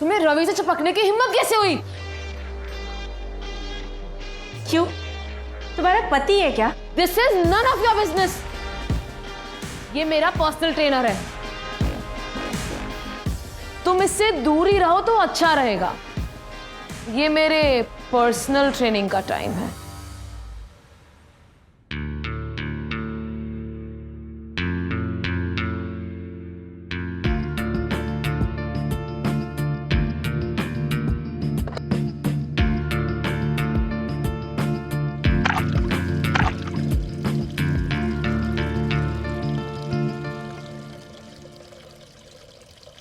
तुम्हें रवि से चिपकने की हिम्मत कैसे हुई? क्यों? तुम्हारा पति है क्या? This is none of your business. ये मेरा पर्सनल ट्रेनर है। तुम इससे दूर ही रहो तो अच्छा रहेगा। ये मेरे पर्सनल ट्रेनिंग का टाइम है।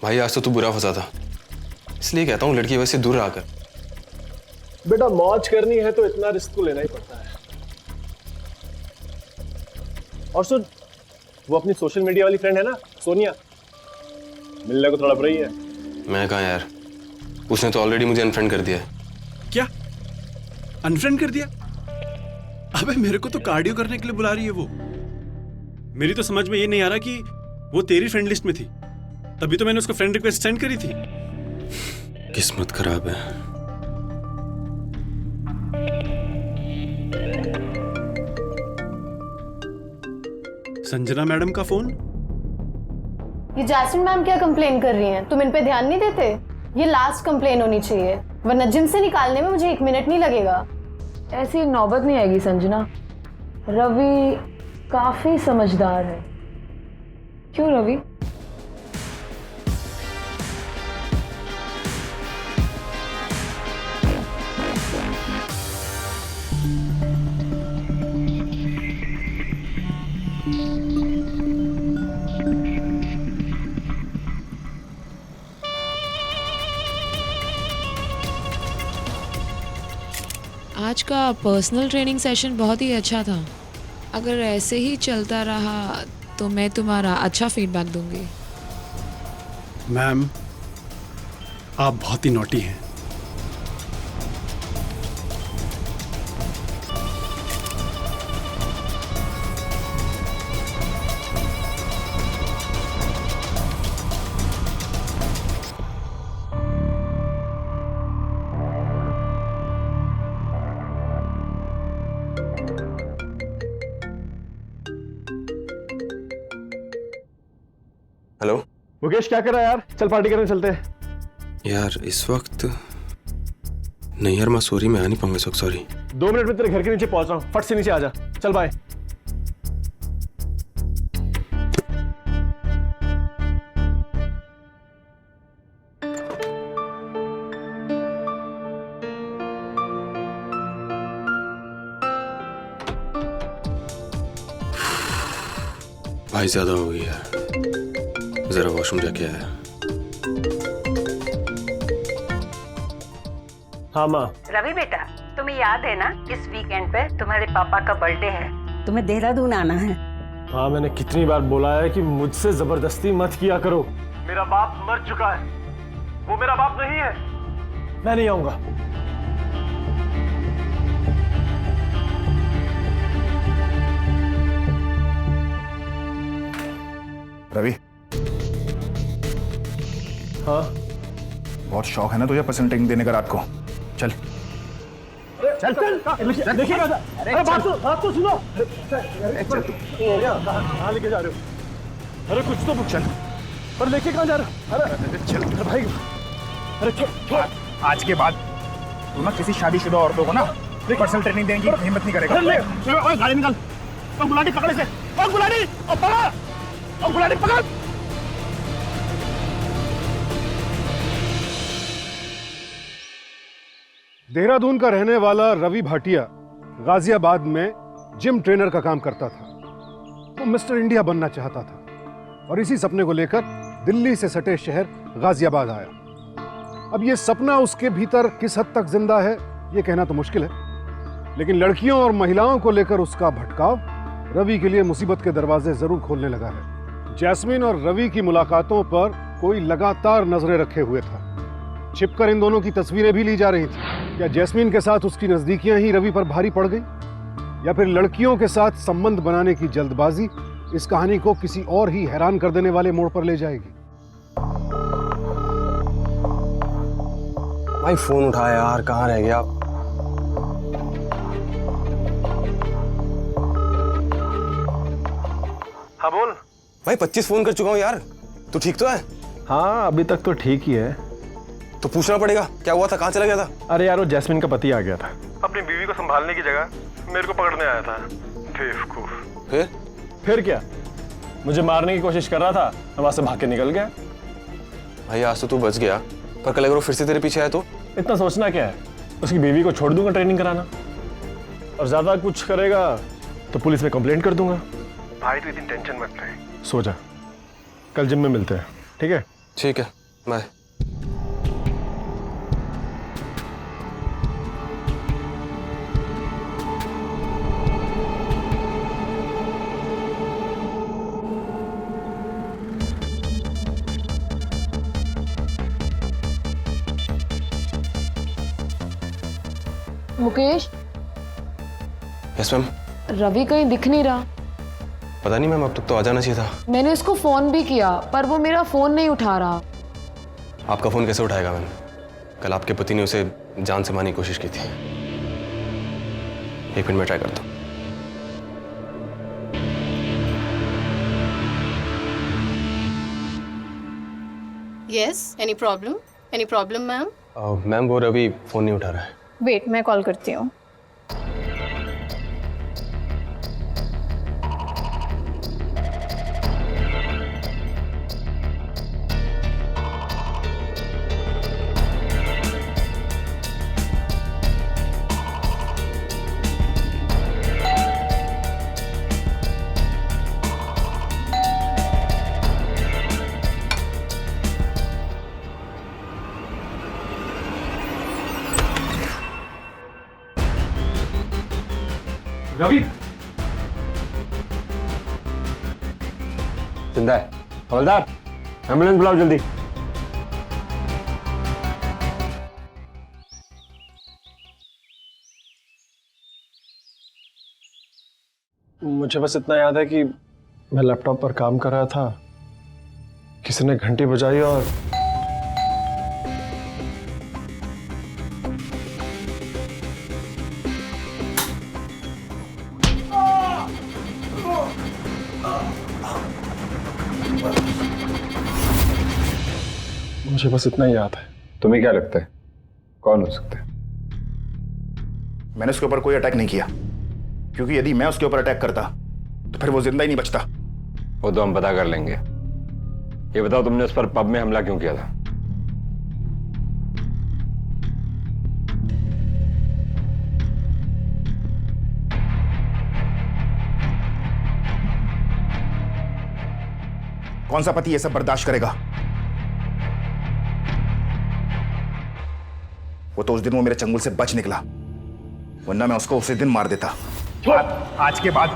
भाई आज तो तू बुरा फंसा था, इसलिए कहता हूँ लड़की वैसे दूर रहा कर। बेटा मौज करनी है तो इतना रिस्क तो लेना ही पड़ता है। और सुन, वो अपनी सोशल मीडिया वाली फ्रेंड है ना सोनिया, मिलने को थोड़ा बुरा ही है। मैं कहा यार, उसने तो ऑलरेडी मुझे अनफ्रेंड कर दिया है। क्या अनफ्रेंड कर दिया? अबे मेरे को तो कार्डियो करने के लिए बुला रही है वो। मेरी तो समझ में ये नहीं आ रहा कि वो तेरी फ्रेंड लिस्ट में थी, तभी तो मैंने उसको फ्रेंड रिक्वेस्ट सेंड करी थी। किस्मत खराब है। संजना मैडम का फोन। ये जैस्मिन मैम क्या कंप्लेन कर रही हैं? तुम इन पे ध्यान नहीं देते? ये लास्ट कंप्लेन होनी चाहिए, वरना जिम से निकालने में मुझे 1 मिनट नहीं लगेगा। ऐसी नौबत नहीं आएगी संजना। रवि काफी समझदार है। क्यों रवि? आज का पर्सनल ट्रेनिंग सेशन बहुत ही अच्छा था। अगर ऐसे ही चलता रहा तो मैं तुम्हारा अच्छा फीडबैक दूंगी। मैम आप बहुत ही नॉटी हैं। हेलो मुकेश क्या कर रहा है यार? चल पार्टी करने चलते हैं। यार, इस वक्त नहीं यार, मैं सॉरी, मैं आ नहीं पाऊंगा इस वक्त, सॉरी। 2 मिनट में तेरे घर के नीचे पहुंच रहा हूँ, फट से नीचे आ जा। चल बाय। भाई ज्यादा हो गई यार, जरा वॉशरूम जाके आया। हाँ माँ। रवि बेटा, तुम्हें याद है ना इस वीकेंड पे तुम्हारे पापा का बर्थडे है, तुम्हें देहरादून आना है। हाँ मैंने कितनी बार बोला है कि मुझसे जबरदस्ती मत किया करो। मेरा बाप मर चुका है, वो मेरा बाप नहीं है। मैं नहीं आऊंगा। रवि, हाँ बहुत शौक है ना तुझे पर्सनल ट्रेनिंग देने का रात को। चल चल चल देखिएगा। अरे बात तो सुनो। कहाँ लेके जा रहे हो? अरे कुछ तो पूछ। चल पर लेके कहाँ जा रहे हो? अरे चल भाई। अरे छोड़। आज के बाद तू ना किसी शादीशुदा औरतों को ना पर्सनल ट्रेनिंग देने की हिम्मत नहीं करेगा। चलो गाड़ी निकाल। गुलाटी पकड़े से। गुलाटी गुलाटी पकड़। देहरादून का रहने वाला रवि भाटिया गाजियाबाद में जिम ट्रेनर का काम करता था। वो मिस्टर इंडिया बनना चाहता था और इसी सपने को लेकर दिल्ली से सटे शहर गाजियाबाद आया। अब ये सपना उसके भीतर किस हद तक जिंदा है ये कहना तो मुश्किल है, लेकिन लड़कियों और महिलाओं को लेकर उसका भटकाव रवि के लिए मुसीबत के दरवाजे जरूर खोलने लगा है। जैस्मिन और रवि की मुलाकातों पर कोई लगातार नजरें रखे हुए था। छिपकर इन दोनों की तस्वीरें भी ली जा रही थी। क्या जैस्मिन के साथ उसकी नजदीकियां ही रवि पर भारी पड़ गई, या फिर लड़कियों के साथ संबंध बनाने की जल्दबाजी इस कहानी को किसी और ही हैरान कर देने वाले मोड़ पर ले जाएगी? भाई फोन उठा यार, कहाँ रह गया? हाँ बोल। भाई 25 फोन कर चुका हूँ यार। तू ठीक तो है? हाँ अभी तक तो ठीक ही है। तो पूछना पड़ेगा क्या हुआ था, कहाँ चला गया था? अरे यार वो जैस्मिन का पति आ गया था। अपनी बीवी को संभालने की जगह मेरे को पकड़ने आया था। बेवकूफ। फिर क्या? मुझे मारने की कोशिश कर रहा था, मैं वहां से भाग के निकल गया। भाई आज तो तू बच गया, पर कल अगर वो फिर से तेरे पीछे आया तो? इतना सोचना क्या है, उसकी बीवी को छोड़ दूंगा ट्रेनिंग कराना, और ज्यादा कुछ करेगा तो पुलिस में कंप्लेंट कर दूंगा। भाई तू इतनी टेंशन मत ले। सो जा, कल जिम में मिलते हैं, ठीक है? ठीक है, bye. Mukesh, yes ma'am. Ravi कहीं दिख नहीं रहा। पता नहीं मैम, अब तक तो आ जाना चाहिए था। मैंने उसको फोन भी किया पर वो मेरा फोन नहीं उठा रहा। आपका फोन कैसे उठाएगा मैम? कल आपके पति ने उसे जान से मारने की कोशिश की थी। एक मिनट में ट्राई करता हूँ। Yes, any problem ma'am? Ma'am वो रवि फोन नहीं उठा रहा है। वेट, मैं कॉल करती हूँ। रवि जिंदा है। हवलदार, एम्बुलेंस बुलाओ जल्दी। मुझे बस इतना याद है कि मैं लैपटॉप पर काम कर रहा था, किसी ने घंटी बजाई और मुझे बस इतना ही याद है। तुम्हें क्या लगता है कौन हो सकता है? मैंने उसके ऊपर कोई अटैक नहीं किया, क्योंकि यदि मैं उसके ऊपर अटैक करता तो फिर वो जिंदा ही नहीं बचता। वो तो हम पता कर लेंगे। ये बताओ तुमने उस पर पब में हमला क्यों किया था? कौन सा पति ये सब बर्दाश्त करेगा? वो तो उस दिन वो मेरे चंगुल से बच निकला, वरना मैं उसको उसी दिन मार देता। आज के बाद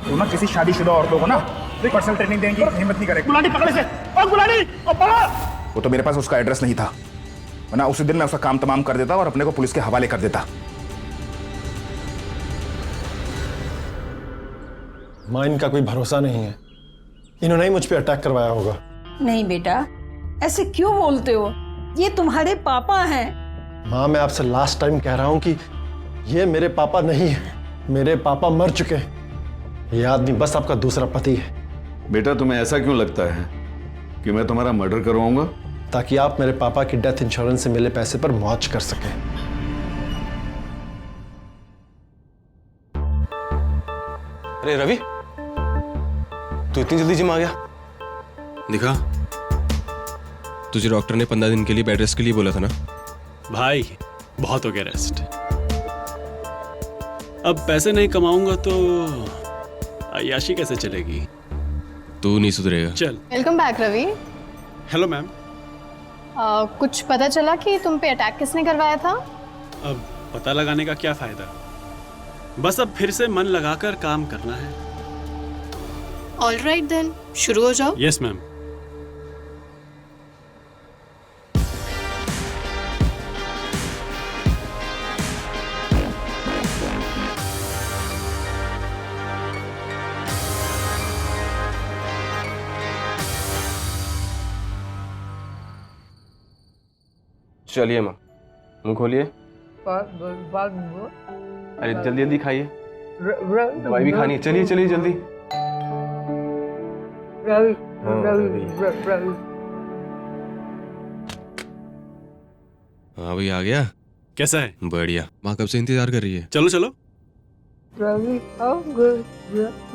तू ना किसी शादीशुदा औरतों को ना पर्सनल ट्रेनिंग देने की हिम्मत नहीं करेगा। गुलाटी पकड़ से, और गुलाटी, और पकड़। वो तो मेरे पास उसका एड्रेस नहीं था, वरना उसी दिन मैं उसका काम तमाम कर देता और अपने को पुलिस के हवाले कर देता। मां, इनका कोई भरोसा नहीं है, इन्होंने ही मुझ पे अटैक करवाया होगा। नहीं बेटा, ऐसे क्यों बोलते हो? ये तुम्हारे पापा हैं। मां, मैं आपसे लास्ट टाइम कह रहा हूं कि ये मेरे पापा नहीं है, मेरे पापा मर चुके हैं। ये आदमी बस आपका दूसरा पति है। बेटा तुम्हें ऐसा क्यों लगता है कि मैं तुम्हारा मर्डर करवाऊंगा? ताकि आप मेरे पापा की डेथ इंश्योरेंस से मिले पैसे पर मौज कर सकें। अरे रवि, तू इतनी जल्दी जिम आ गया? दिखा, तुझे डॉक्टर ने 15 दिन के लिए बेड रेस्ट के लिए बोला था ना? भाई बहुत हो गया रेस्ट। अब पैसे नहीं कमाऊंगा तो अय्याशी कैसे चलेगी? तू नहीं सुधरेगा। चल। Welcome back Ravi. Hello ma'am. कुछ पता चला कि तुम पे अटैक किसने करवाया था? अब पता लगाने का क्या फायदा, बस अब फिर से मन लगाकर काम करना है। ऑल राइट देन, शुरू हो जाओ। Yes ma'am. चलिए माँ, मुंह खोलिए। अरे जल्दी जल्दी खाइए, दवाई भी खानी है। चलिए चलिए जल्दी। हाँ भाई आ गया। कैसा है? बढ़िया। माँ कब से इंतजार कर रही है। चलो चलो।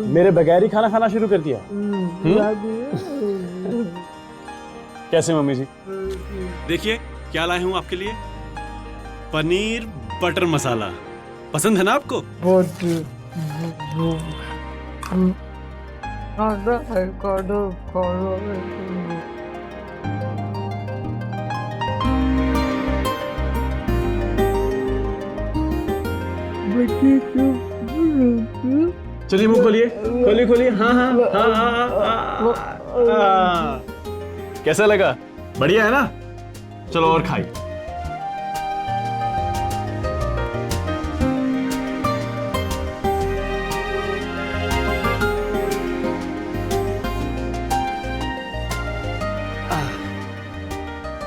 मेरे बगैर ही खाना खाना शुरू कर दिया। कैसे मम्मी जी? देखिए क्या लाए हूँ आपके लिए, पनीर बटर मसाला। पसंद है ना आपको? चलिए मुंह खोलिए, खोलिए खोलिए। हाँ हाँ हाँ हाँ हाँ। कैसा लगा? बढ़िया है ना? चलो और खाइए।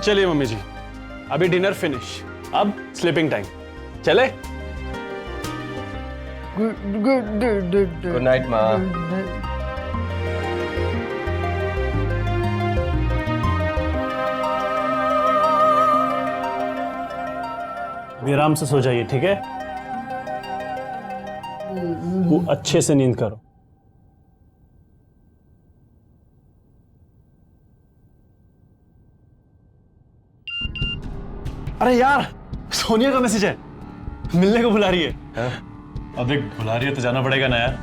चलिए मम्मी जी, अभी डिनर फिनिश, अब स्लीपिंग टाइम। चले? गुड नाइट माँ। अभी आराम से सो जाइए, ठीक है? वो अच्छे से नींद करो। अरे यार, सोनिया का मैसेज है, मिलने को बुला रही है। अब देख, बुला रही है तो जाना पड़ेगा ना यार।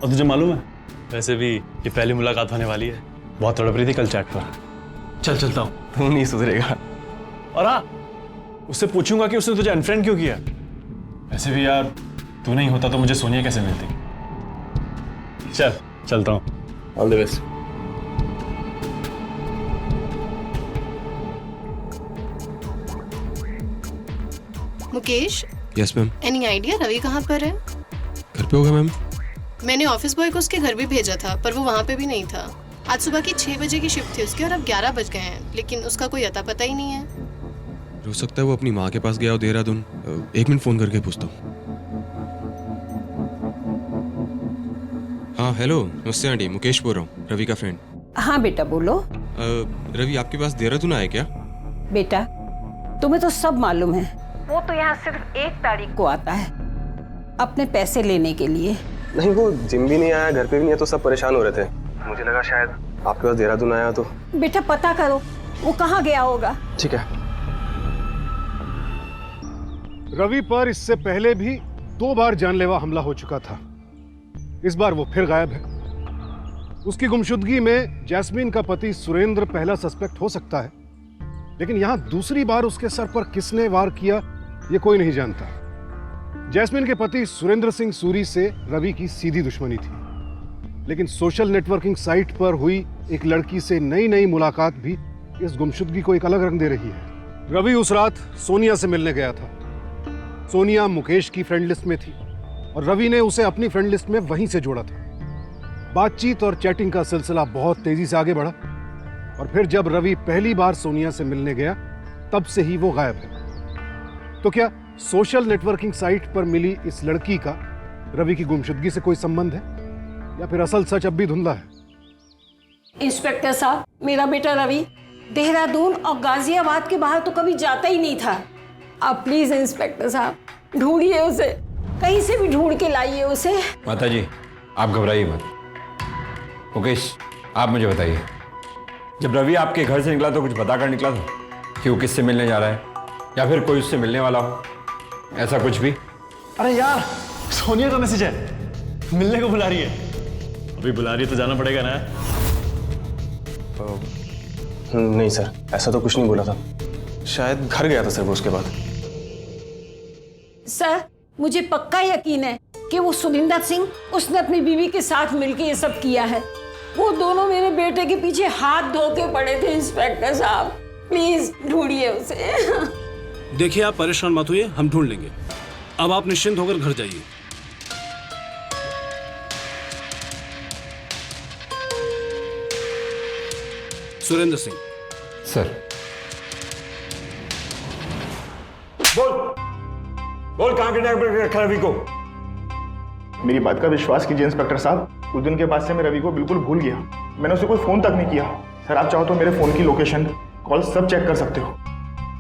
और तुझे मालूम है, वैसे भी ये पहली मुलाकात होने वाली है। बहुत तड़प रही थी कल चैट पर। चल चलता हूँ। तू नहीं सुधरेगा। और हाँ, उससे पूछूंगा कि उसने तुझे अनफ्रेंड क्यों किया। वैसे भी यार, तू नहीं होता तो मुझे सोनिया कैसे मिलती। चल चलता हूँ। All the best. Mukesh, yes ma'am. Any idea Ravi कहाँ पर है? घर पे होगा मैम। मैंने ऑफिस बॉय को उसके घर भी भेजा था, पर वो वहाँ पे भी नहीं था। आज सुबह की 6 बजे की शिफ्ट थी उसकी और अब 11 बज गए हैं, लेकिन उसका कोई अता पता ही नहीं है। हो सकता है वो अपनी माँ के पास गया हो देहरादून। 1 मिनट फोन करके पूछता हूँ। हाँ हेलो, नमस्ते आंटी, मुकेश बोल रहा हूँ, रवि का फ्रेंड। हाँ बेटा बोलो। रवि आपके पास देहरादून आया क्या? बेटा तुम्हें तो सब मालूम है, वो तो यहाँ सिर्फ 1 तारीख को आता है अपने पैसे लेने के लिए। नहीं, वो जिम भी नहीं आया, घर पे भी नहीं है, तो सब परेशान हो रहे थे। मुझे लगा शायद आपके पास देहरादून आया तो। बेटा पता करो वो कहाँ गया होगा। ठीक है। रवि पर इससे पहले भी 2 बार जानलेवा हमला हो चुका था। इस बार वो फिर गायब है। उसकी गुमशुदगी में जैस्मीन का पति सुरेंद्र पहला सस्पेक्ट हो सकता है, लेकिन यहां दूसरी बार उसके सर पर किसने वार किया ये कोई नहीं जानता। जैस्मीन के पति सुरेंद्र सिंह सूरी से रवि की सीधी दुश्मनी थी, लेकिन सोशल नेटवर्किंग साइट पर हुई एक लड़की से नई नई मुलाकात भी इस गुमशुदगी को एक अलग रंग दे रही है। रवि उस रात सोनिया से मिलने गया था। सोनिया मुकेश की फ्रेंड लिस्ट में थी और रवि ने उसे अपनी फ्रेंड लिस्ट में वहीं से जोड़ा था। बातचीत और चैटिंग का सिलसिला बहुत तेजी से आगे बढ़ा और फिर जब रवि पहली बार सोनिया से मिलने गया तब से ही वो गायब है। तो क्या सोशल नेटवर्किंग साइट पर मिली इस लड़की का रवि की गुमशुदगी से कोई संबंध है या फिर असल सच अब भी धुंधला है? इंस्पेक्टर साहब, मेरा बेटा रवि देहरादून और गाजियाबाद के बाहर तो कभी जाता ही नहीं था। आप प्लीज इंस्पेक्टर साहब ढूंढिए उसे, कहीं से भी ढूंढ के लाइए उसे। माता जी आप घबराइए मत। मुकेश आप मुझे बताइए, जब रवि आपके घर से निकला तो कुछ बता कर निकला था कि वो किससे मिलने जा रहा है या फिर कोई उससे मिलने वाला हो, ऐसा कुछ भी? अरे यार, सोनिया का मैसेज है, मिलने को बुला रही है। अभी बुला रही है तो जाना पड़ेगा ना। नहीं सर, ऐसा तो कुछ नहीं बोला था। शायद घर गया था सर वो उसके बाद। सर मुझे पक्का यकीन है कि वो सुनिंदर सिंह उसने अपनी बीवी के साथ मिलकर ये सब किया है। वो दोनों मेरे बेटे के पीछे हाथ धो के पड़े थे। इंस्पेक्टर साहब प्लीज ढूंढिए उसे। देखिए आप परेशान मत होइए, हम ढूंढ लेंगे। अब आप निश्चिंत होकर घर जाइए। सुरेंद्र सिंह सर बोल बोल, कहाँ किडनैप करके रखा रवि को? मेरी बात का विश्वास कीजिए इंस्पेक्टर साहब, उस दिन के बाद से मैं रवि को बिल्कुल भूल गया। मैंने उसे कोई फोन तक नहीं किया। सर आप चाहो तो मेरे फोन की लोकेशन, कॉल सब चेक कर सकते हो।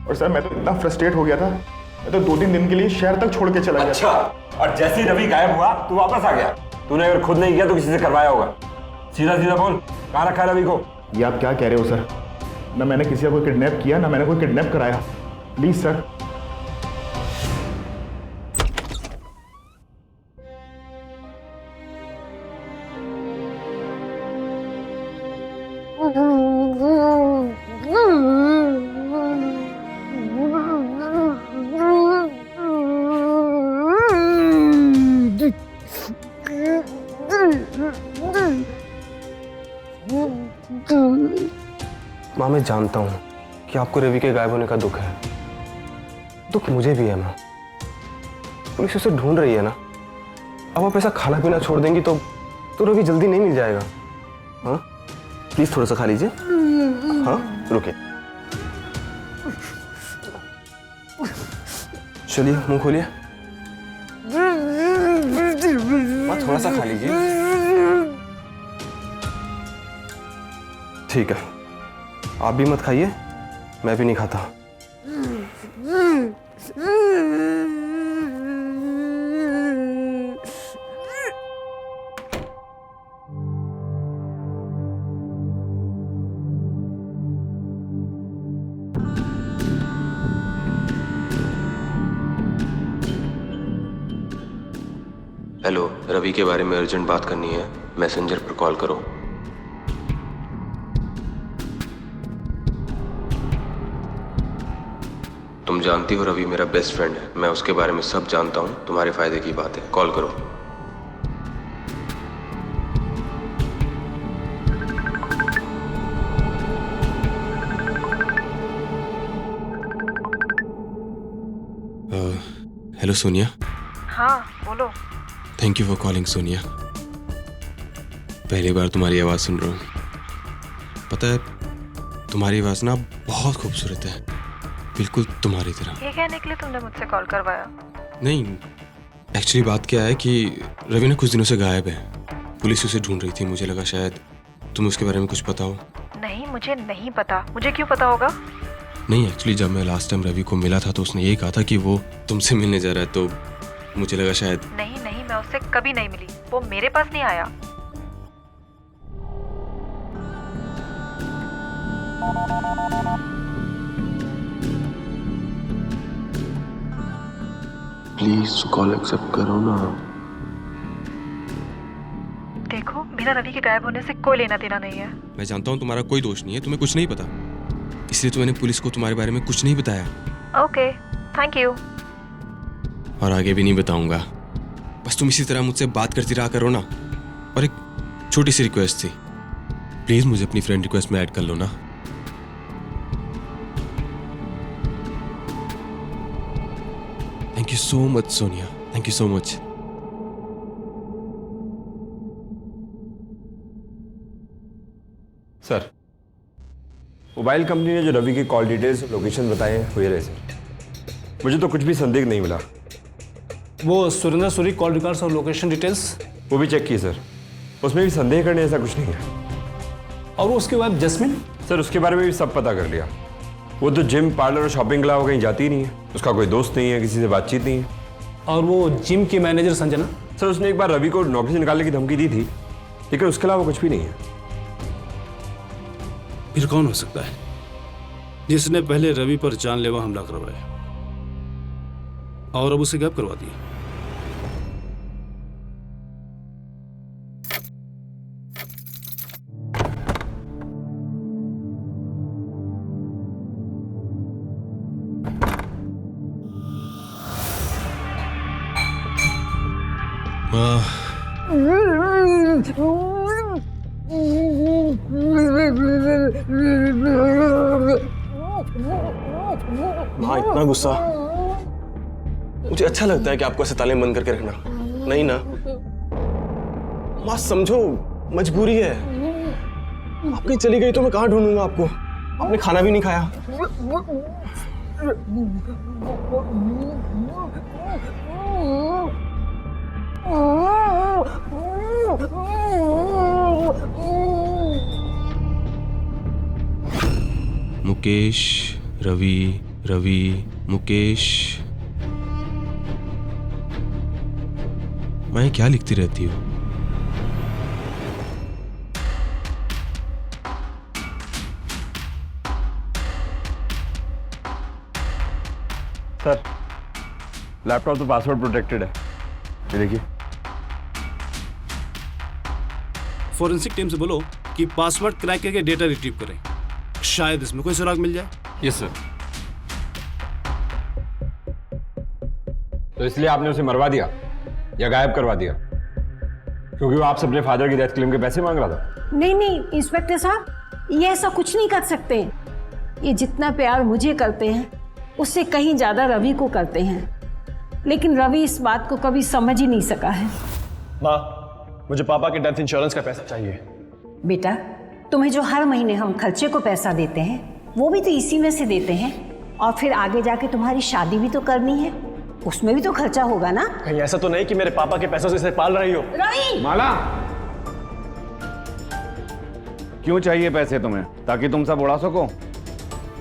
और सर मैं तो इतना फ्रस्ट्रेट हो गया था, मैं तो 2-3 दिन के लिए शहर तक छोड़ के चला गया। अच्छा, और जैसे ही रवि गायब हुआ तू वापस आ गया? तूने अगर खुद नहीं किया तो किसी से करवाया होगा। सीधा सीधा बोल, कहाँ रखा है रवि को? ये आप क्या कह रहे हो सर? ना मैंने किसी को किडनैप किया, ना मैंने कोई किडनैप कराया। Please sir. माँ मैं जानता हूँ कि आपको रवि के गायब होने का दुख है, दुख मुझे भी है माँ। पुलिस उसे ढूंढ रही है ना। अब आप ऐसा खाना पीना छोड़ देंगी तो रवि जल्दी नहीं मिल जाएगा। हाँ प्लीज थोड़ा सा खा लीजिए। हाँ रुकिए, चलिए मुंह खोलिए। माँ थोड़ा सा खा लीजिए। ठीक है, आप भी मत खाइए, मैं भी नहीं खाता। हेलो, रवि के बारे में अर्जेंट बात करनी है, मैसेंजर पर कॉल करो। तुम जानती हो रवि मेरा बेस्ट फ्रेंड है, मैं उसके बारे में सब जानता हूँ, तुम्हारे फायदे की बात है, कॉल करो। हेलो सोनिया। हाँ बोलो। Thank you for calling Sonia. पहली बार तुम्हारी आवाज़ सुन रहा हूँ। पता है तुम्हारी आवाज़ ना बहुत खूबसूरत है, बिल्कुल तुम्हारी तरह। ये कहने के लिए तुमने मुझसे कॉल करवाया? नहीं, एक्चुअली बात क्या है कि रवि ना कुछ दिनों से गायब है। पुलिस उसे ढूंढ रही थी, मुझे लगा शायद तुम्हें उसके बारे में कुछ पता हो। नहीं, मुझे नहीं पता। मुझे क्यों पता होगा? नहीं, एक्चुअली जब मैं लास्ट टाइम रवि को मिला था तो उसने यही कहा था कि वो तुमसे मिलने जा रहा है, तो मुझे लगा शायद। नहीं, मैं उससे कभी नहीं मिली, वो मेरे पास नहीं आया। प्लीज कॉल एक्सेप्ट करो ना। देखो, मेरा रवि के गायब होने से कोई लेना देना नहीं है। मैं जानता हूँ तुम्हारा कोई दोष नहीं है, तुम्हें कुछ नहीं पता, इसलिए तो मैंने पुलिस को तुम्हारे बारे में कुछ नहीं बताया। Okay, thank you. और आगे भी नहीं बताऊंगा। बस तुम इसी तरह मुझसे बात करती रहा करो ना। और एक छोटी सी रिक्वेस्ट थी, प्लीज मुझे अपनी फ्रेंड रिक्वेस्ट में ऐड कर लो ना। Thank you so much Sonia, thank you so much. Sir, mobile company ने जो रवि की कॉल डिटेल्स और लोकेशन बताए हैं वो ये रहे सर। मुझे तो कुछ भी संदेह नहीं मिला। वो सुरेंद्र सूरी कॉल रिकॉर्ड्स और लोकेशन डिटेल्स वो भी चेक किए सर, उसमें भी संदेह करने ऐसा कुछ नहीं है। और वो उसके बाद जैस्मिन? सर उसके बारे में भी सब पता कर लिया। वो तो जिम, पार्लर और शॉपिंग के अलावा कहीं जाती ही नहीं है। उसका कोई दोस्त नहीं है, किसी से बातचीत नहीं है। और वो जिम की मैनेजर संजना? सर उसने एक बार रवि को नौकरी से निकालने की धमकी दी थी, लेकिन उसके अलावा कुछ भी नहीं है। फिर कौन हो सकता है जिसने पहले रवि पर जानलेवा हमला करवाया और अब उसे गायब करवा दिया? माँ इतना गुस्सा, मुझे अच्छा लगता है कि आपको ऐसे ताले बंद करके रखना। नहीं ना माँ, समझो मजबूरी है। आप कहीं चली गई तो मैं कहाँ ढूंढूंगा आपको? आपने खाना भी नहीं खाया। मुकेश, रवि, रवि, मुकेश। मैं क्या लिखती रहती हूँ? सर, लैपटॉप तो पासवर्ड प्रोटेक्टेड है, ये देखिए। फॉरेंसिक टीम से बोलो कि पासवर्ड क्रैक करके डेटा रिट्रीव करें, शायद इसमें कोई सुराग मिल जाए। Yes sir. तो इसलिए आपने उसे मरवा दिया या गायब करवा दिया क्योंकि वो आपसे अपने फादर की डेथ क्लेम के पैसे मांग रहा था? नहीं नहीं इंस्पेक्टर साहब, ये ऐसा कुछ नहीं कर सकते। ये जितना प्यार मुझे करते हैं उससे कहीं ज्यादा रवि को करते हैं, लेकिन रवि इस बात को कभी समझ ही नहीं सका है। माँ, मुझे पापा के डेथ इंश्योरेंस का पैसा चाहिए। बेटा, तुम्हें जो हर महीने हम खर्चे को पैसा देते हैं वो भी तो इसी में से देते हैं, और फिर आगे जाके तुम्हारी शादी भी तो करनी है, उसमें भी तो खर्चा होगा ना। कहीं ऐसा तो नहीं कि मेरे पापा के पैसों से इसे पाल रही हो? रवि! माला, क्यों चाहिए पैसे तुम्हें? ताकि तुम सब उड़ा सको?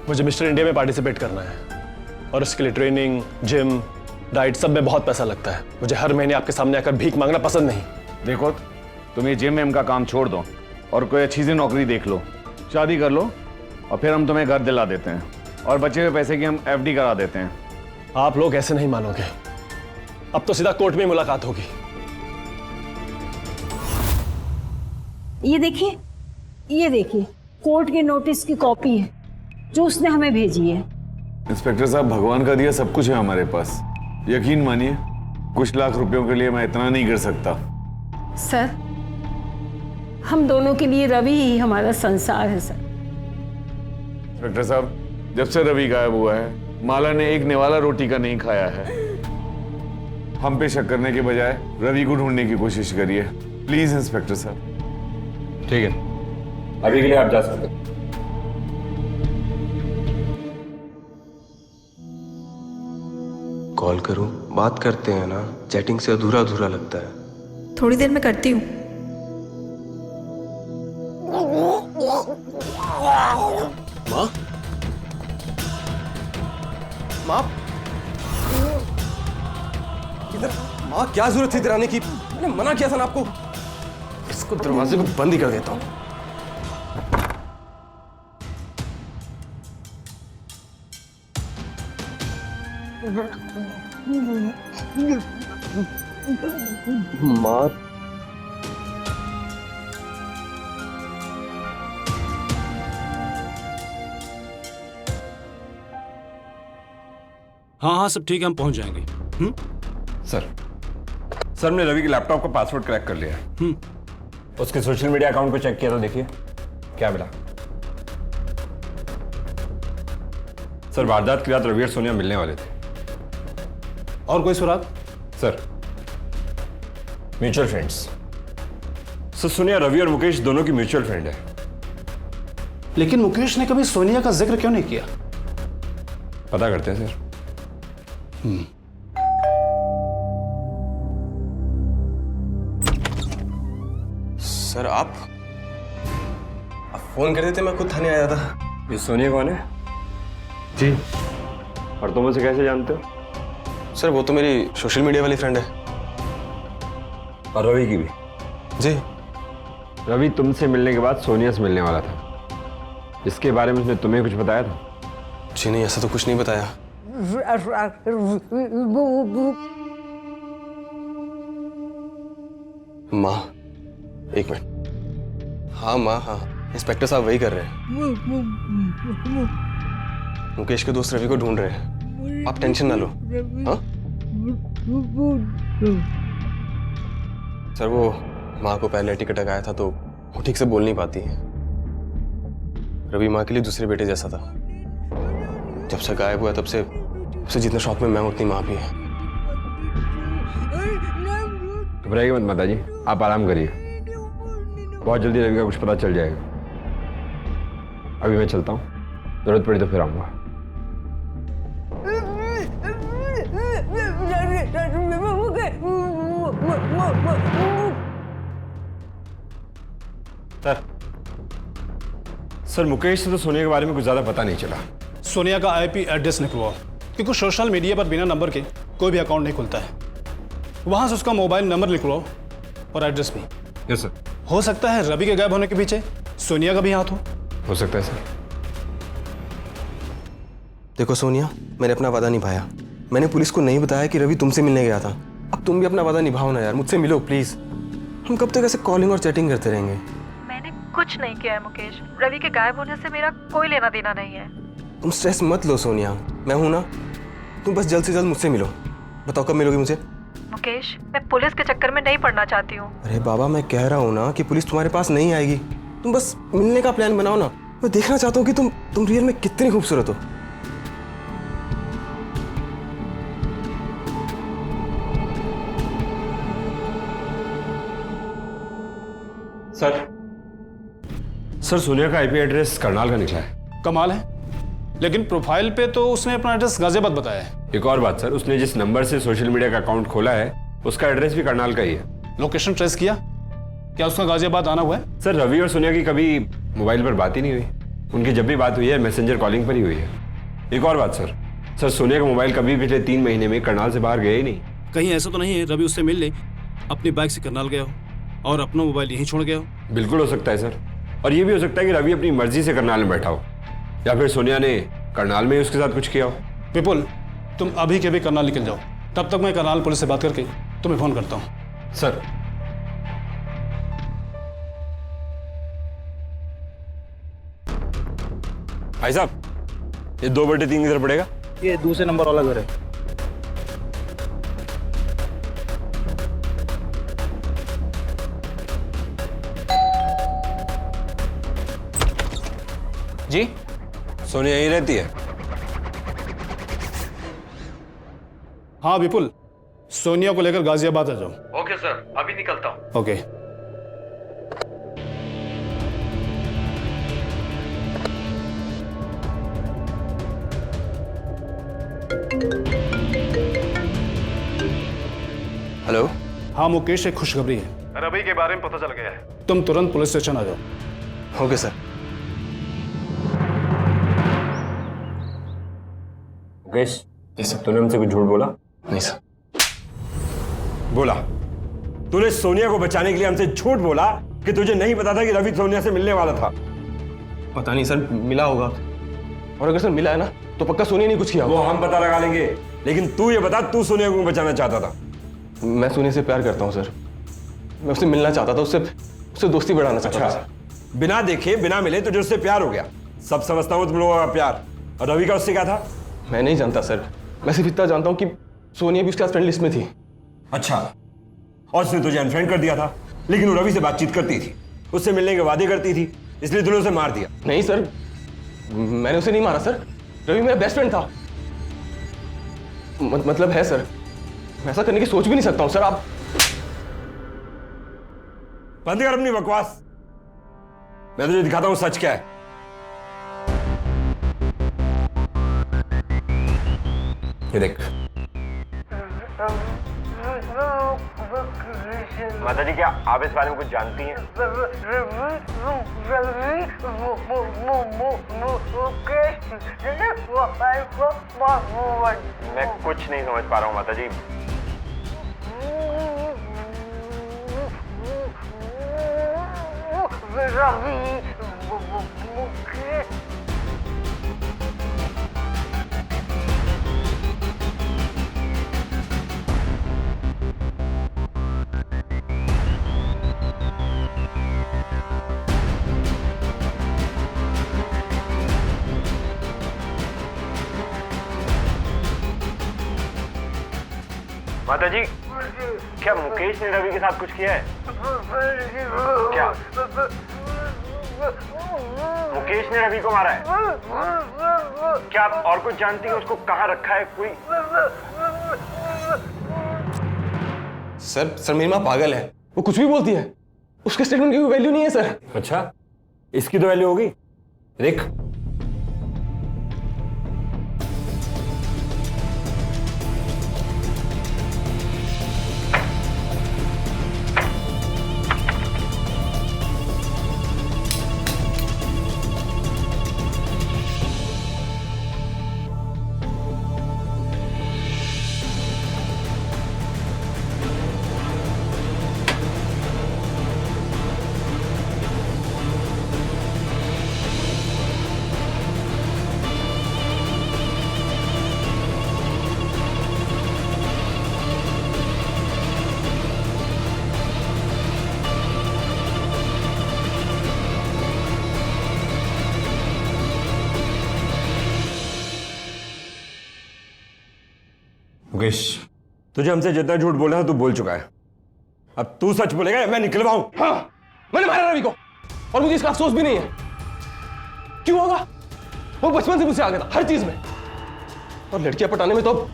मुझे मिस्टर इंडिया में पार्टिसिपेट करना है और उसके लिए ट्रेनिंग, जिम, डाइट सब में बहुत पैसा लगता है। मुझे हर महीने आपके सामने आकर भीख मांगना पसंद नहीं। देखो, तुम ये जिम एम का काम छोड़ दो और कोई अच्छी सी नौकरी देख लो, शादी कर लो और फिर हम तुम्हें घर दिला देते हैं और बचे हुए पैसे की हम FD करा देते हैं। आप लोग ऐसे नहीं मानोगे। अब तो सीधा कोर्ट में मुलाकात होगी। ये देखिए कोर्ट के नोटिस की कॉपी है जो उसने हमें भेजी है। इंस्पेक्टर साहब, भगवान का दिया सब कुछ है हमारे पास। यकीन मानिए, कुछ लाख रुपयों के लिए मैं इतना नहीं कर सकता। सर, हम दोनों के लिए रवि ही हमारा संसार है। सर, इंस्पेक्टर साहब, जब से रवि गायब हुआ है माला ने एक निवाला रोटी का नहीं खाया है। हम पे शक करने के बजाय रवि को ढूंढने की कोशिश करिए प्लीज इंस्पेक्टर साहब। ठीक है, अभी के लिए आप जा सकते हैं। कॉल करूं? बात करते हैं ना, चैटिंग से अधूरा अधूरा लगता है। थोड़ी देर में करती हूँ। माँ? माँ, इधर माँ, क्या जरूरत थी इधर आने की? मैंने मना किया था ना आपको। इसको दरवाजे को बंद ही कर देता हूँ। माँ, हाँ हाँ सब ठीक है, हम पहुंच जाएंगे। सर ने रवि के लैपटॉप का पासवर्ड क्रैक कर लिया है। उसके सोशल मीडिया अकाउंट को चेक किया तो देखिए क्या मिला। सर, वारदात की रात रवि और सोनिया मिलने वाले थे। और कोई सुराग? Sir, mutual friends. Sir, Sonia, Ravi और मुकेश दोनों की म्यूचुअल फ्रेंड है। लेकिन मुकेश ने कभी सोनिया का जिक्र क्यों नहीं किया? पता करते हैं सर। सर, आप फोन कर देते, मैं खुद थाने आया था। ये सोनिया कौन है? जी। और तुम उसे कैसे जानते हो? सर, वो तो मेरी सोशल मीडिया वाली फ्रेंड है। और रवि की भी? जी। रवि तुमसे मिलने के बाद सोनिया से मिलने वाला था, इसके बारे में उसने तुम्हें कुछ बताया था? जी नहीं, ऐसा तो कुछ नहीं बताया। माँ, एक मिनट। हाँ माँ, हाँ, इंस्पेक्टर साहब वही कर रहे हैं। मुकेश के दोस्त रवि को ढूंढ रहे हैं, आप टेंशन ना लो। हाँ सर, वो माँ को पहले टिकट लगाया था तो वो ठीक से बोल नहीं पाती है। रवि माँ के लिए दूसरे बेटे जैसा था। जब से गायब हुआ तब से उसे जितने शौक में मैं उतनी माँ भी है। घबराइए मत माता जी, आप आराम करिए, बहुत जल्दी रवि का कुछ पता चल जाएगा। अभी मैं चलता हूँ, जरूरत पड़ी तो फिर आऊँगा। सर मुकेश से तो सोनिया के बारे में कुछ ज्यादा पता नहीं चला। सोनिया का आईपी एड्रेस निकलवाओ, क्योंकि सोशल मीडिया पर बिना नंबर के कोई भी अकाउंट नहीं खुलता है। वहां से उसका मोबाइल नंबर निकलवाओ और एड्रेस भी। Yes sir. हो सकता है रवि के गायब होने के पीछे सोनिया का भी हाथ हो सकता है सर। देखो सोनिया, मैंने अपना वादा निभाया। मैंने पुलिस को नहीं बताया कि रवि तुमसे मिलने गया था। अब तुम भी अपना वादा निभाओ ना यार, मुझसे मिलो प्लीज। हम कब तक ऐसे कॉलिंग और चैटिंग करते रहेंगे? मैंने कुछ नहीं किया है मुकेश, रवि के गायब होने से मेरा कोई लेना देना नहीं है। तुम स्ट्रेस मत लो सोनिया, मैं हूं ना। तुम बस जल्द से जल्द मुझसे मिलो। बताओ कब मिलोगी मुझे? मुकेश, मैं पुलिस के चक्कर में नहीं पड़ना चाहती हूँ। अरे बाबा, मैं कह रहा हूँ ना कि पुलिस तुम्हारे पास नहीं आएगी। तुम बस मिलने का प्लान बनाओ ना। मैं देखना चाहता हूँ कि तुम रियल में कितनी खूबसूरत हो। सर सोनिया का आईपी एड्रेस करनाल का निकला है। कमाल है, लेकिन प्रोफाइल पे तो उसने अपना एड्रेस गाजियाबाद बताया है। एक और बात सर, उसने जिस नंबर से सोशल मीडिया का अकाउंट खोला है उसका एड्रेस भी करनाल का ही है। लोकेशन ट्रेस किया? क्या उसका गाजियाबाद आना हुआ है? सर रवि और सोनिया की कभी मोबाइल पर बात ही नहीं हुई। उनकी जब भी बात हुई है मैसेंजर कॉलिंग पर ही हुई है। एक और बात सर सोनिया का मोबाइल कभी पिछले 3 महीने में करनाल से बाहर गया ही नहीं। कहीं ऐसा तो नहीं है रवि उससे मिल ले, अपनी बाइक से करनाल गया हो और अपना मोबाइल यहीं छोड़ गया हो? बिल्कुल हो सकता है सर। और ये भी हो सकता है कि रवि अपनी मर्जी से करनाल में बैठा हो, या फिर सोनिया ने करनाल में ही उसके साथ कुछ किया हो। विपुल, तुम अभी के भी करनाल निकल जाओ, तब तक मैं करनाल पुलिस से बात करके तुम्हें फोन करता हूँ। सर भाई साहब, ये 2/3 किधर पड़ेगा? ये दूसरे नंबर वाला घर है। जी सोनिया यहीं रहती है? हाँ विपुल, सोनिया को लेकर गाजियाबाद आ जाओ। ओके सर, अभी निकलता हूँ। ओके। हेलो। हाँ मुकेश, एक खुशखबरी है। रवि के बारे में पता चल गया है। तुम तुरंत पुलिस स्टेशन आ जाओ। Okay sir. मुकेश, तूने हमसे कुछ झूठ बोला? नहीं सर। बोला? तूने सोनिया को बचाने के लिए हमसे झूठ बोला कि तुझे नहीं पता था कि रवि सोनिया से मिलने वाला था। पता नहीं सर, मिला होगा। और अगर सर मिला है ना तो पक्का सोनिया ने कुछ किया वो होगा। हम पता लगा लेंगे, लेकिन तू ये बता, तू सोनिया को बचाना चाहता था? मैं सोनिया से प्यार करता हूँ सर। मैं उससे मिलना चाहता था, उससे दोस्ती बढ़ाना चाहता था। बिना देखे बिना मिले तुझे उससे प्यार हो गया। सब समझता हूँ तुम लोगों का प्यार। और रवि का उससे क्या था? मैं नहीं जानता सर। मैं सिर्फ इतना जानता हूँ कि सोनिया भी उसके फ्रेंड लिस्ट में थी। अच्छा, और उसने तुझे अनफ्रेंड कर दिया था, लेकिन वो रवि से बातचीत करती थी, उससे मिलने के वादे करती थी, इसलिए तूने उसे मार दिया? नहीं सर, मैंने उसे नहीं मारा सर। रवि मेरा बेस्ट फ्रेंड था। मतलब है सर, मैं ऐसा करने की सोच भी नहीं सकता हूँ सर। आप बंद कर अपनी बकवास। मैं तुझे दिखाता हूँ सच क्या है। ये देख। माता जी, क्या आप इस बारे में कुछ जानती हैं? मैं कुछ नहीं समझ पा रहा हूँ माता जी। माता जी, क्या मुकेश ने रवि के साथ कुछ किया है? क्या मुकेश ने रवि को मारा है? क्या आप और कुछ जानती हैं? उसको कहाँ रखा है कोई? सर मेरी माँ पागल है, वो कुछ भी बोलती है। उसके स्टेटमेंट की कोई वैल्यू नहीं है सर। अच्छा, इसकी तो वैल्यू होगी। देख, मुकेश, तुझे हमसे जितना झूठ बोला तू बोल चुका है। अब तू सच बोलेगा या मैं निकलवाऊं? हाँ, मैंने मारा रवि को और मुझे इसका अफसोस भी नहीं है। क्यों होगा? वो बचपन से मुझसे आगे था हर चीज में, और लड़कियां पटाने में तो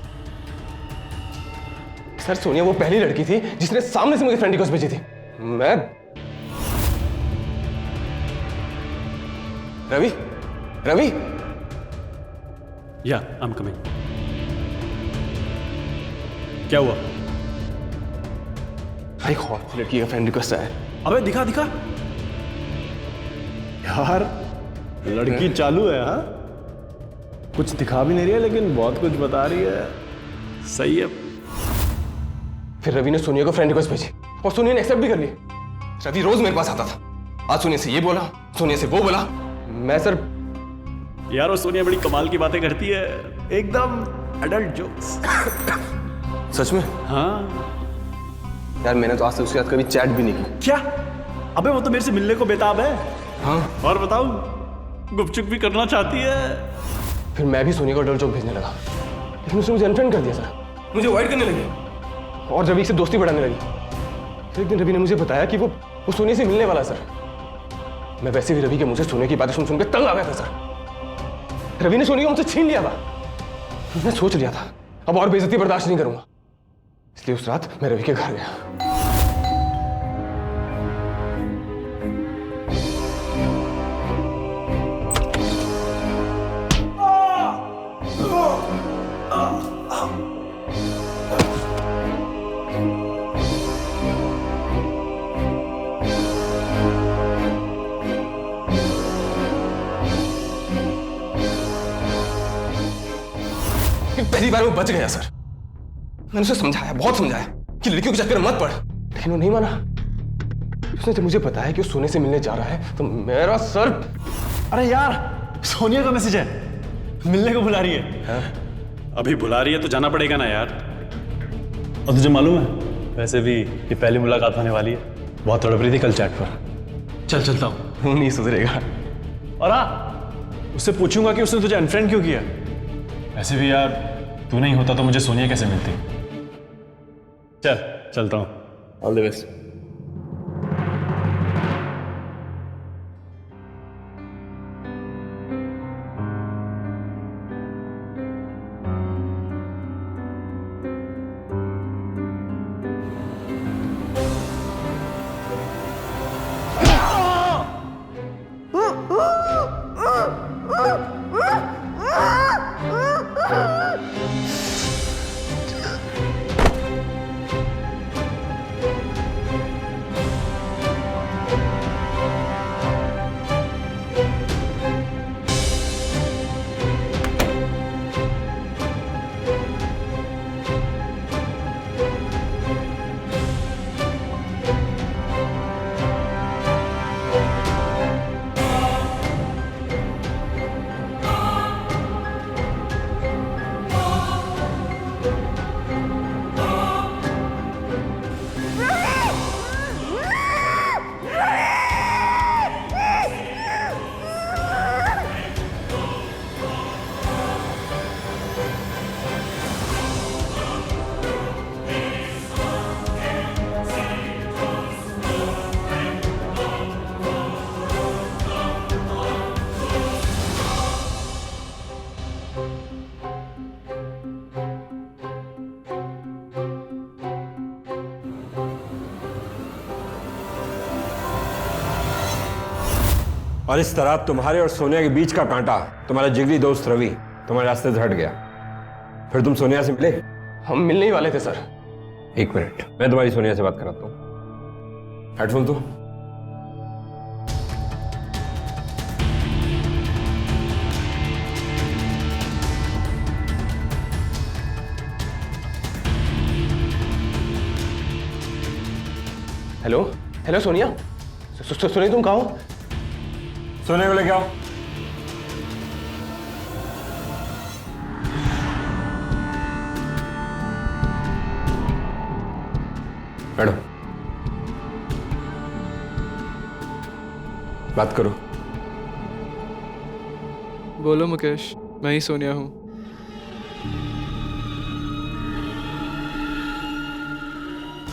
सर सोनिया वो पहली लड़की थी जिसने सामने से मुझे फ्रेंड रिक्वेस्ट भेजी थी। मैं रवि रवि या आई एम कमिंग। क्या हुआ? भाई कौन सी लड़की का फ्रेंड रिक्वेस्ट आया? अबे दिखा दिखा यार, लड़की चालू है। हाँ, कुछ दिखा भी नहीं रही है लेकिन बहुत कुछ बता रही है। सही है। फिर रवि ने सोनिया को फ्रेंड रिक्वेस्ट भेजी और सोनिया ने एक्सेप्ट भी कर ली। रवि रोज मेरे पास आता था, आज सोनिया से ये बोला, सोनिया से वो बोला। मैं सर यार वो सोनिया बड़ी कमाल की बातें करती है, एकदम एडल्ट जोक्स। सच में? हाँ यार मैंने तो आज तक उसके साथ कभी चैट भी नहीं की। क्या? अबे वो तो मेरे से मिलने को बेताब है। हाँ, और बताऊं, गुपचुप भी करना चाहती है। फिर मैं भी सोनिया को डर जोक भेजने लगा, लेकिन उसने मुझे अनफ्रेंड कर दिया सर, मुझे अवॉइड करने लगी और रवि से दोस्ती बढ़ाने लगी। फिर एक दिन रवि ने मुझे बताया कि वो सोनिया से मिलने वाला है सर। मैं वैसे भी रवि के मुंह से सोनिया की बातें सुन के तंग आ गया था सर। रवि ने सोनिया को मुझसे छीन लिया था। मैं सोच लिया था अब और बेइज्जती बर्दाश्त नहीं करूंगा, इसलिए उस रात मैं रवि के घर गया। पहली बार वो बच गया सर। मैंने उसे समझाया, बहुत समझाया कि लड़कियों के चक्कर में मत पड़, लेकिन वो नहीं माना। उसने जब मुझे बताया कि वो सोने से मिलने जा रहा है तो मेरा सर। अरे यार, सोनिया का मैसेज है, मिलने को बुला रही है। हाँ? अभी बुला रही है तो जाना पड़ेगा ना यार। और तुझे मालूम है, वैसे भी ये पहली मुलाकात होने वाली है। बहुत तड़प रही थी कल चैट पर। चल चलता हूँ। वो नहीं सुधरेगा। और हाँ, उससे पूछूंगा कि उसने तुझे अनफ्रेंड क्यों किया। वैसे भी यार तू नहीं होता तो मुझे सोनिया कैसे मिलती। चल चलता हूँ। All the best. और इस तरह तुम्हारे और सोनिया के बीच का कांटा तुम्हारा जिगरी दोस्त रवि तुम्हारे रास्ते से हट गया। फिर तुम सोनिया से मिले? हम मिलने ही वाले थे सर। एक मिनट, मैं तुम्हारी सोनिया से बात कराता हूँ। हेडफोन दो। Hello hello Sonia. सोनिया तुम कहाँ हो? सोनिया को लेके आओ। बैठो, बात करो। बोलो मुकेश, मैं ही सोनिया हूं।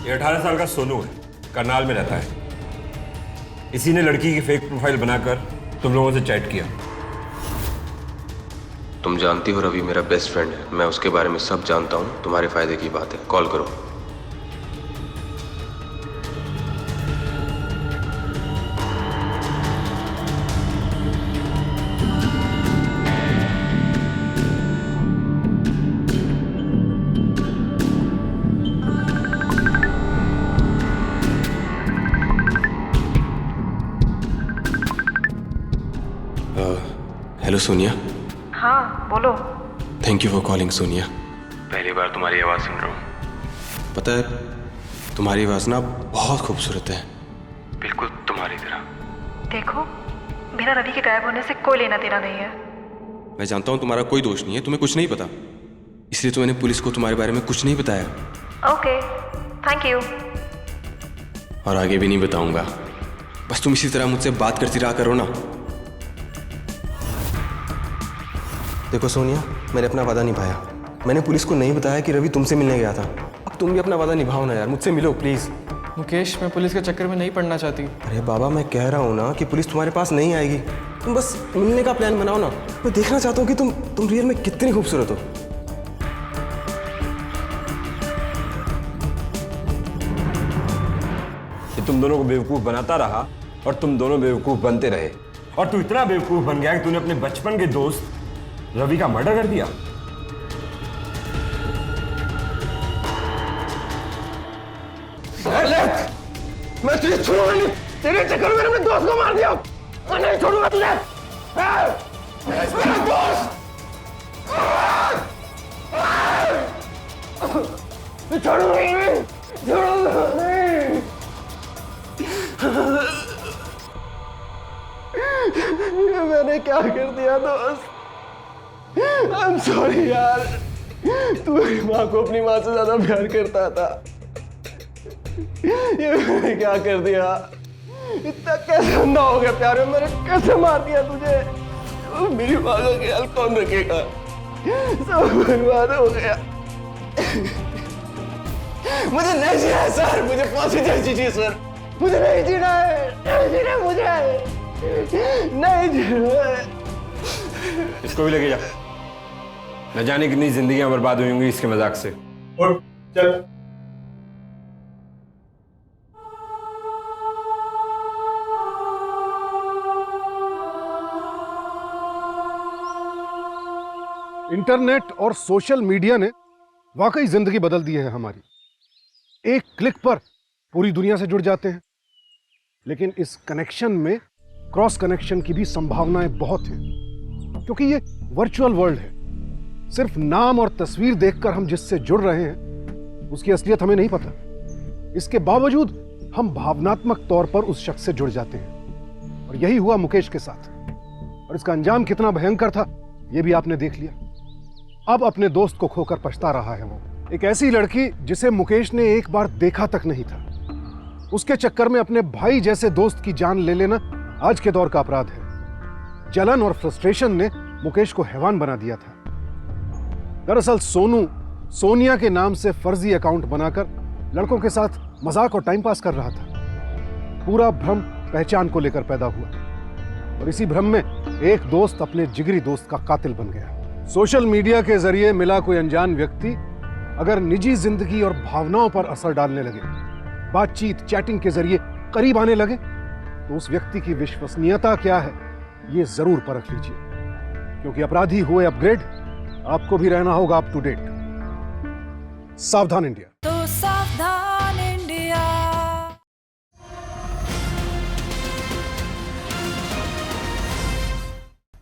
ये 18 साल का सोनू है, करनाल में रहता है। इसी ने लड़की की फेक प्रोफाइल बनाकर तुम लोगों से चैट किया। तुम जानती हो रवि मेरा बेस्ट फ्रेंड है, मैं उसके बारे में सब जानता हूँ। तुम्हारे फायदे की बात है, कॉल करो। हेलो सोनिया। हाँ बोलो। Thank you for calling Sonia. पहली बार तुम्हारी आवाज़ सुन रहा हूँ। पता है तुम्हारी आवाज़ ना बहुत खूबसूरत है, बिल्कुल तुम्हारी तरह। देखो, मेरा रवि के गायब होने से कोई लेना देना नहीं है। मैं जानता हूँ तुम्हारा कोई दोष नहीं है, तुम्हें कुछ नहीं पता, इसलिए तो मैंने पुलिस को तुम्हारे बारे में कुछ नहीं बताया। Okay, thank you. और आगे भी नहीं बताऊंगा, बस तुम इसी तरह मुझसे बात करती रहा करो ना। देखो सोनिया, मैंने अपना वादा निभाया। मैंने पुलिस को नहीं बताया कि रवि तुमसे मिलने गया था। अब तुम भी अपना वादा निभाओ ना यार, मुझसे मिलो प्लीज। मुकेश, मैं पुलिस के चक्कर में नहीं पड़ना चाहती। अरे बाबा, मैं कह रहा हूँ ना कि पुलिस तुम्हारे पास नहीं आएगी। तुम बस मिलने का प्लान बनाओ ना। मैं देखना चाहता हूँ कि तुम रियल में कितनी खूबसूरत हो। कि तुम दोनों को बेवकूफ बनाता रहा और तुम दोनों बेवकूफ बनते रहे, और तू इतना बेवकूफ बन गया कि तूने अपने बचपन के दोस्त रवि का मर्डर कर दिया। मैं तुझे छोड़ूंगा नहीं, तेरे चक्कर में मैंने अपने दोस्त को मार दिया। मैं नहीं छोड़ूंगा तुझे। मेरा दोस्त छोड़ूंगा नहीं, छोड़ूंगा नहीं। मैंने क्या कर दिया दोस्त? I'm sorry यार, तू मेरी माँ को अपनी माँ से ज्यादा प्यार करता था। ये मैंने क्या कर दिया? इतना कैसे अंधा हो गया प्यार में? मैंने कैसे मार दिया तुझे? मेरी माँ का ख्याल कौन रखेगा? सब बर्बाद हो गया। मुझे नहीं जीना है सर, मुझे फांसी दे दीजिए सर। मुझे नहीं जीना है, नहीं जीना मुझे, नहीं जीना है। इसको भी लेके जा, न जाने कितनी जिंदगियां बर्बाद हुई होंगी इसके मजाक से। और चल। इंटरनेट और सोशल मीडिया ने वाकई जिंदगी बदल दी है हमारी। एक क्लिक पर पूरी दुनिया से जुड़ जाते हैं, लेकिन इस कनेक्शन में क्रॉस कनेक्शन की भी संभावनाएं बहुत हैं, क्योंकि ये वर्चुअल वर्ल्ड है। सिर्फ नाम और तस्वीर देखकर हम जिससे जुड़ रहे हैं उसकी असलियत हमें नहीं पता। इसके बावजूद हम भावनात्मक तौर पर उस शख्स से जुड़ जाते हैं, और यही हुआ मुकेश के साथ। और इसका अंजाम कितना भयंकर था यह भी आपने देख लिया। अब अपने दोस्त को खोकर पछता रहा है वो। एक ऐसी लड़की जिसे मुकेश ने एक बार देखा तक नहीं था, उसके चक्कर में अपने भाई जैसे दोस्त की जान ले लेना आज के दौर का अपराध है। जलन और फ्रस्ट्रेशन ने मुकेश को हैवान बना दिया था। दरअसल सोनू सोनिया के नाम से फर्जी अकाउंट बनाकर लड़कों के साथ मजाक और टाइम पास कर रहा था। पूरा भ्रम पहचान को लेकर पैदा हुआ, और इसी भ्रम में एक दोस्त अपने जिगरी दोस्त का कातिल बन गया। सोशल मीडिया के जरिए मिला कोई अनजान व्यक्ति अगर निजी जिंदगी और भावनाओं पर असर डालने लगे, बातचीत चैटिंग के जरिए करीब आने लगे, तो उस व्यक्ति की विश्वसनीयता क्या है ये जरूर परख लीजिए, क्योंकि अपराधी हुए अपग्रेड, आपको भी रहना होगा अप टू डेट। सावधान इंडिया।